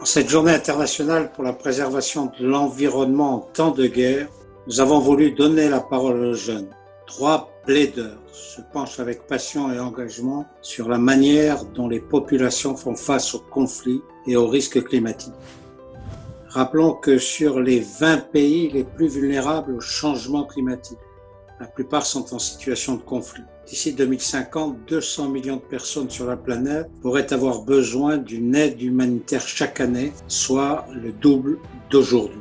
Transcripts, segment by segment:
En cette journée internationale pour la préservation de l'environnement en temps de guerre, nous avons voulu donner la parole aux jeunes. 3 plaideurs se penchent avec passion et engagement sur la manière dont les populations font face aux conflits et aux risques climatiques. Rappelons que sur les 20 pays les plus vulnérables au changement climatique, la plupart sont en situation de conflit. D'ici 2050, 200 millions de personnes sur la planète pourraient avoir besoin d'une aide humanitaire chaque année, soit le double d'aujourd'hui.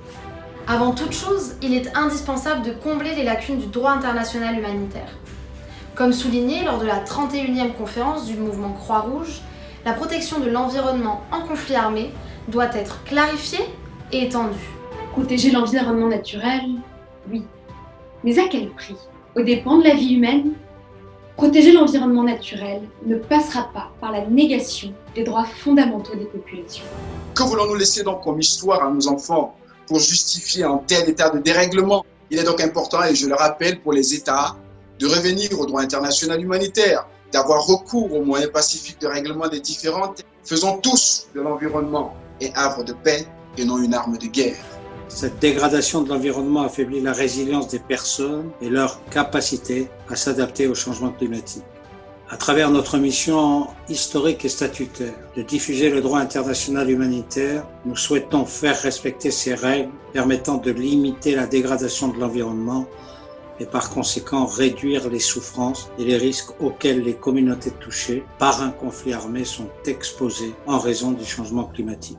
Avant toute chose, il est indispensable de combler les lacunes du droit international humanitaire. Comme souligné lors de la 31e conférence du mouvement Croix-Rouge, la protection de l'environnement en conflit armé doit être clarifiée et étendue. Protéger l'environnement naturel, oui. Mais à quel prix? Aux dépens de la vie humaine? Protéger l'environnement naturel ne passera pas par la négation des droits fondamentaux des populations. Que voulons-nous laisser donc comme histoire à nos enfants pour justifier un tel état de dérèglement? Il est donc important, et je le rappelle, pour les États de revenir au droit international humanitaire, d'avoir recours aux moyens pacifiques de règlement des différends. Faisons tous de l'environnement un havre de paix et non une arme de guerre. Cette dégradation de l'environnement affaiblit la résilience des personnes et leur capacité à s'adapter au changement climatique. À travers notre mission historique et statutaire de diffuser le droit international humanitaire, nous souhaitons faire respecter ces règles permettant de limiter la dégradation de l'environnement et par conséquent réduire les souffrances et les risques auxquels les communautés touchées par un conflit armé sont exposées en raison du changement climatique.